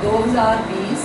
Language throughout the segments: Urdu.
2020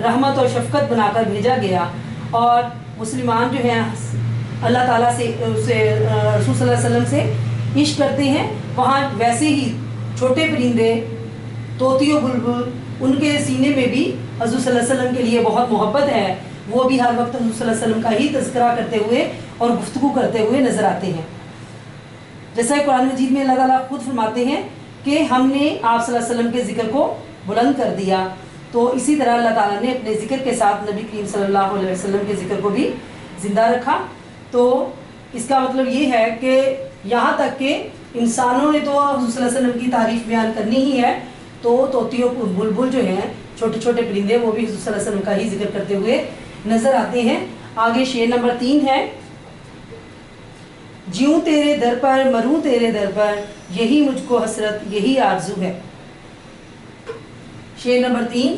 رحمت اور شفقت بنا کر بھیجا گیا، اور مسلمان جو ہیں اللہ تعالیٰ سے رسول صلی اللہ علیہ وسلم سے عشق کرتے ہیں، وہاں ویسے ہی چھوٹے پرندے طوطی و بلبل ان کے سینے میں بھی حضور صلی اللہ علیہ وسلم کے لیے بہت محبت ہے، وہ بھی ہر وقت حضور صلی اللہ علیہ وسلم کا ہی تذکرہ کرتے ہوئے اور گفتگو کرتے ہوئے نظر آتے ہیں۔ جیسا کہ قرآن مجید میں اللہ تعالیٰ خود فرماتے ہیں کہ ہم نے آپ صلی اللہ علیہ وسلم کے ذکر کو بلند کر دیا، تو اسی طرح اللہ تعالیٰ نے اپنے ذکر کے ساتھ نبی کریم صلی اللہ علیہ وسلم کے ذکر کو بھی زندہ رکھا۔ تو اس کا مطلب یہ ہے کہ یہاں تک کہ انسانوں نے تو حضور صلی اللہ علیہ وسلم کی تعریف بیان کرنی ہی ہے، تو طوطی و بلبل جو ہیں چھوٹے چھوٹے پرندے وہ بھی حضور صلی اللہ علیہ وسلم کا ہی ذکر کرتے ہوئے نظر آتے ہیں۔ آگے شعر نمبر 3 ہے، جیوں تیرے در پر مروں تیرے در پر، یہی مجھ کو حسرت یہی آرزو ہے۔ شعر نمبر 3،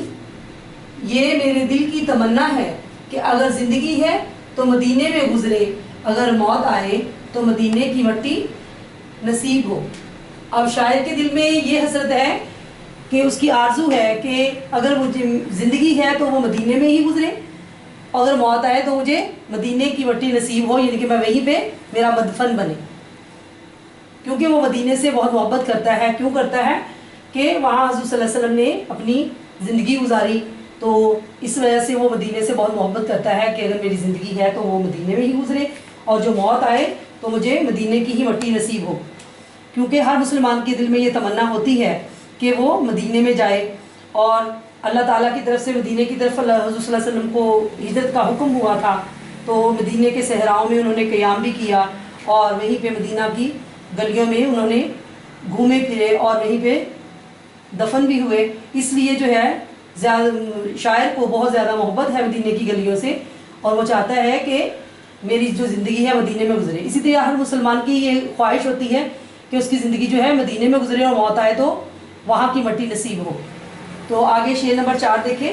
یہ میرے دل کی تمنا ہے کہ اگر زندگی ہے تو مدینے میں گزرے، اگر موت آئے تو مدینے کی مٹی نصیب ہو۔ اب شاعر کے دل میں یہ حسرت ہے کہ اس کی آرزو ہے کہ اگر مجھے زندگی ہے تو وہ مدینے میں ہی گزرے، اگر موت آئے تو مجھے مدینے کی مٹی نصیب ہو، یعنی کہ میں وہیں پہ میرا مدفن بنے، کیونکہ وہ مدینے سے بہت محبت کرتا ہے۔ کیوں کرتا ہے؟ کہ وہاں حضور صلی اللہ علیہ وسلم نے اپنی زندگی گزاری، تو اس وجہ سے وہ مدینے سے بہت محبت کرتا ہے کہ اگر میری زندگی ہے تو وہ مدینے میں ہی گزرے، اور جو موت آئے تو مجھے مدینے کی ہی مٹی نصیب ہو، کیونکہ ہر مسلمان کے دل میں یہ تمنا ہوتی ہے کہ وہ مدینے میں جائے، اور اللہ تعالیٰ کی طرف سے مدینے کی طرف حضور صلی اللہ علیہ وسلم کو ہجرت کا حکم ہوا تھا، تو مدینے کے صحراؤں میں انہوں نے قیام بھی کیا، اور وہیں پہ مدینہ کی گلیوں میں انہوں نے گھومے پھرے اور وہیں پہ دفن بھی ہوئے۔ اس لیے جو ہے شاعر کو بہت زیادہ محبت ہے مدینے کی گلیوں سے، اور وہ چاہتا ہے کہ میری جو زندگی ہے مدینے میں گزرے۔ اسی طرح ہر مسلمان کی یہ خواہش ہوتی ہے کہ اس کی زندگی جو ہے مدینے میں گزرے، اور موت آئے تو وہاں کی مٹی نصیب ہو۔ تو آگے شعر نمبر 4 دیکھیں،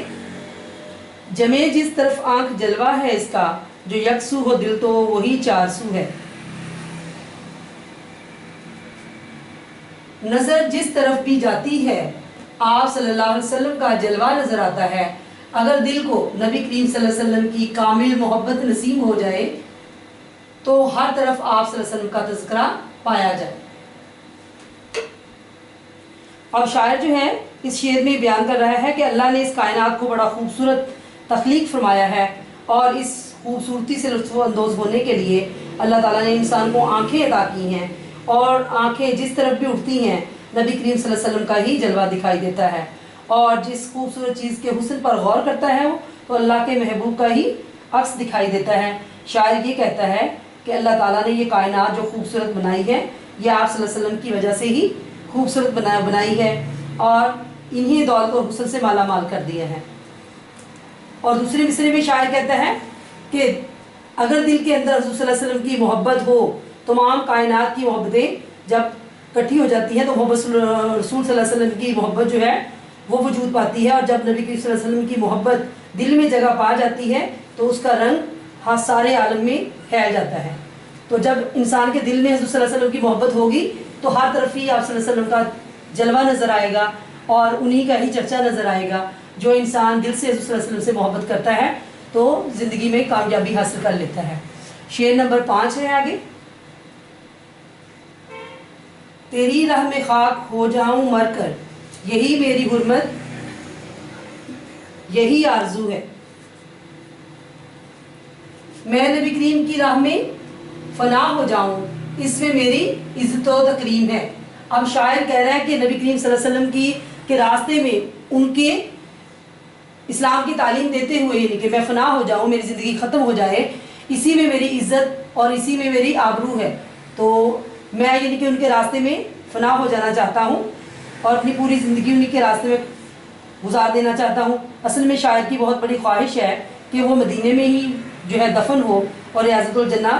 جمے جس طرف آنکھ جلوہ ہے اس کا، جو یکسو ہو دل تو وہی 4 سو ہے۔ نظر جس طرف بھی جاتی ہے آپ صلی اللہ علیہ وسلم کا جلوہ نظر آتا ہے۔ اگر دل کو نبی کریم صلی اللہ علیہ وسلم کی کامل محبت نصیب ہو جائے تو ہر طرف آپ صلی اللہ علیہ وسلم کا تذکرہ پایا جائے۔ اب شاعر جو ہے اس شعر میں بیان کر رہا ہے کہ اللہ نے اس کائنات کو بڑا خوبصورت تخلیق فرمایا ہے، اور اس خوبصورتی سے لطف اندوز ہونے کے لیے اللہ تعالیٰ نے انسان کو آنکھیں عطا کی ہیں، اور آنکھیں جس طرف بھی اٹھتی ہیں نبی کریم صلی اللہ علیہ وسلم کا ہی جلوہ دکھائی دیتا ہے، اور جس خوبصورت چیز کے حسن پر غور کرتا ہے وہ تو اللہ کے محبوب کا ہی عکس دکھائی دیتا ہے۔ شاعر یہ کہتا ہے کہ اللہ تعالیٰ نے یہ کائنات جو خوبصورت بنائی ہے یہ آپ صلی اللہ علیہ وسلم کی وجہ سے ہی خوبصورت بنائی ہے، اور انہی دولت اور حسن سے مالا مال کر دیا ہے۔ اور دوسرے مصرے میں شاعر کہتا ہے کہ اگر دل کے اندر حضور صلی اللہ علیہ وسلم کی محبت ہو، تمام کائنات کی محبتیں جب اکٹھی ہو جاتی ہیں تو محبت رسول صلی اللہ علیہ وسلم کی محبت جو ہے وہ وجود پاتی ہے، اور جب نبی کریم صلی اللہ علیہ وسلم کی محبت دل میں جگہ پا جاتی ہے تو اس کا رنگ سارے عالم میں پھیل جاتا ہے۔ تو جب انسان کے دل میں حضور صلی اللہ علیہ وسلم کی محبت ہوگی تو ہر طرف ہی آپ صلی اللہ علیہ وسلم کا جلوہ نظر آئے گا، اور انہی کا ہی چرچا نظر آئے گا۔ جو انسان دل سے حضور صلی اللہ علیہ وسلم سے محبت کرتا ہے تو زندگی میں کامیابی حاصل کر لیتا ہے۔ شعر نمبر 5 ہے آگے، تیری راہ میں خاک ہو جاؤں مر کر، یہی میری حرمت یہی آرزو ہے۔ میں نبی کریم کی راہ میں فنا ہو جاؤں، اس میں میری عزت و تکریم ہے۔ اب شاعر کہہ رہا ہے کہ نبی کریم صلی اللہ علیہ وسلم کے راستے میں ان کے اسلام کی تعلیم دیتے ہوئے، یعنی کہ میں فنا ہو جاؤں، میری زندگی ختم ہو جائے، اسی میں میری عزت اور اسی میں میری آبرو ہے، تو میں یعنی کہ ان کے راستے میں فنا ہو جانا چاہتا ہوں اور اپنی پوری زندگی انہی کے راستے میں گزار دینا چاہتا ہوں۔ اصل میں شاعر کی بہت بڑی خواہش ہے کہ وہ مدینے میں ہی جو ہے دفن ہو، اور ریاضت الجنہ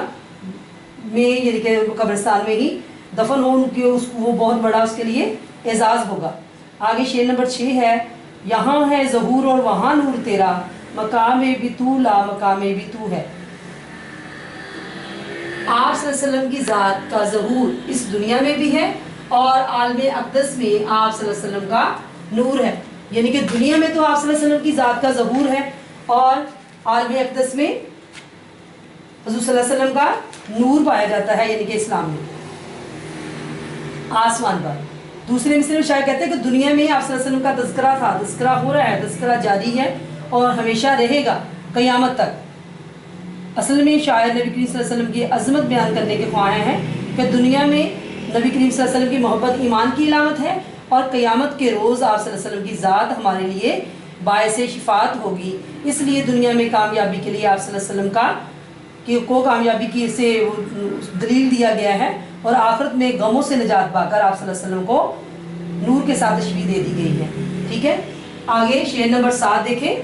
میں یعنی کہ قبرستان میں ہی دفن ہو، ان کے وہ بہت بڑا اس کے لیے اعزاز ہوگا۔ آگے شعر نمبر 6 ہے، یہاں ہے ظہور اور وہاں نور تیرا، مقام بھی تو لا مقام بھی تو ہے۔ آپ صلی اللہ علیہ وسلم کی ذات کا ظہور اس دنیا میں بھی ہے، اور عالم اقدس میں آپ صلی اللہ علیہ وسلم کا نور ہے۔ یعنی کہ دنیا میں تو آپ صلی اللہ علیہ وسلم کی ذات کا ظہور ہے اور عالم اقدس میں حضور صلی اللہ علیہ وسلم کا نور پایا جاتا ہے، یعنی کہ اسلام میں آسمان پر۔ دوسرے مصرے میں شاعر کہتے ہیں کہ دنیا میں آپ صلی اللہ علیہ وسلم کا تذکرہ تھا، تذکرہ ہو رہا ہے، تذکرہ جاری ہے اور ہمیشہ رہے گا قیامت تک۔ اصل میں شاعر نبی کریم صلی اللہ علیہ وسلم کی عظمت بیان کرنے کے خواہاں ہیں کہ دنیا میں نبی کریم صلی اللہ علیہ وسلم کی محبت ایمان کی علامت ہے، اور قیامت کے روز آپ صلی اللہ علیہ وسلم کی ذات ہمارے لیے باعث شفاعت ہوگی۔ اس لیے دنیا میں کامیابی کے لیے آپ صلی اللہ علیہ وسلم کو کامیابی کی سے دلیل دیا گیا ہے، اور آخرت میں غموں سے نجات پا کر آپ صلی اللہ علیہ وسلم کو نور کے ساتھ تشبیہ دے دی گئی ہے۔ ٹھیک ہے، آگے شعر نمبر 7 دیکھیں۔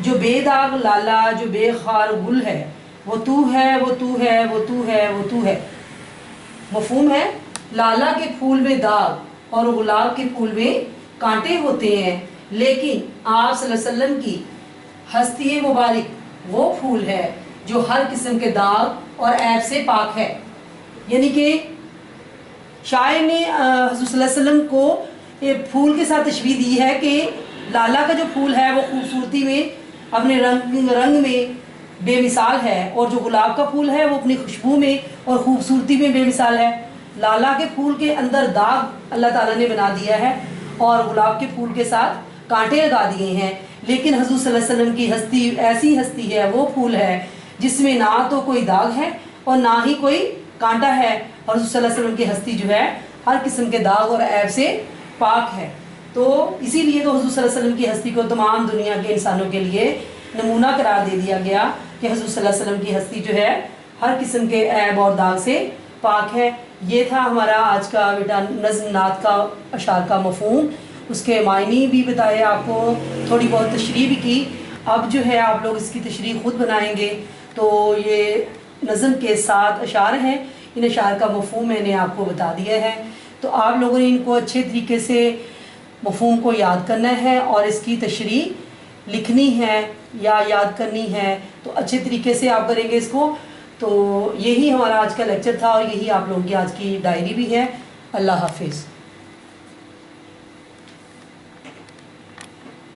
جو بے داغ لالا جو بے خار گل ہے، وہ تو ہے وہ تو ہے وہ تو ہے وہ تو ہے۔ مفہوم ہے، لالا کے پھول میں داغ اور گلاب کے پھول میں کانٹے ہوتے ہیں، لیکن آپ صلی اللہ علیہ وسلم کی ہستی مبارک وہ پھول ہے جو ہر قسم کے داغ اور عیب سے پاک ہے۔ یعنی کہ شاعر نے حضور صلی اللہ علیہ وسلم کو پھول کے ساتھ تشبیہ دی ہے کہ لالا کا جو پھول ہے وہ خوبصورتی میں اپنے رنگ میں بے مثال ہے، اور جو گلاب کا پھول ہے وہ اپنی خوشبو میں اور خوبصورتی میں بے مثال ہے۔ لالا کے پھول کے اندر داغ اللہ تعالیٰ نے بنا دیا ہے اور گلاب کے پھول کے ساتھ کانٹے لگا دیے ہیں، لیکن حضور صلی اللہ علیہ وسلم کی ہستی ایسی ہستی ہے، وہ پھول ہے جس میں نہ تو کوئی داغ ہے اور نہ ہی کوئی کانٹا ہے، اور حضور صلی اللہ علیہ وسلم کی ہستی جو ہے ہر قسم کے داغ اور عیب سے پاک ہے۔ تو اسی لیے تو حضور صلی اللہ علیہ وسلم کی ہستی کو تمام دنیا کے انسانوں کے لیے نمونہ قرار دے دیا گیا کہ حضور صلی اللہ علیہ وسلم کی ہستی جو ہے ہر قسم کے عیب اور داغ سے پاک ہے۔ یہ تھا ہمارا آج کا بیٹا نظم نعت کا اشعار کا مفہوم، اس کے معنی بھی بتائے، آپ کو تھوڑی بہت تشریح بھی کی۔ اب جو ہے آپ لوگ اس کی تشریح خود بنائیں گے۔ تو یہ نظم کے 7 اشعار ہیں، ان اشعار کا مفہوم میں نے آپ کو بتا دیا ہے، تو آپ لوگوں نے ان کو اچھے طریقے سے مفہوم کو یاد کرنا ہے اور اس کی تشریح لکھنی ہے یا یاد کرنی ہے، تو اچھے طریقے سے آپ کریں گے اس کو۔ تو یہی ہمارا آج کا لیکچر تھا اور یہی آپ لوگوں کی آج کی ڈائری بھی ہے۔ اللہ حافظ۔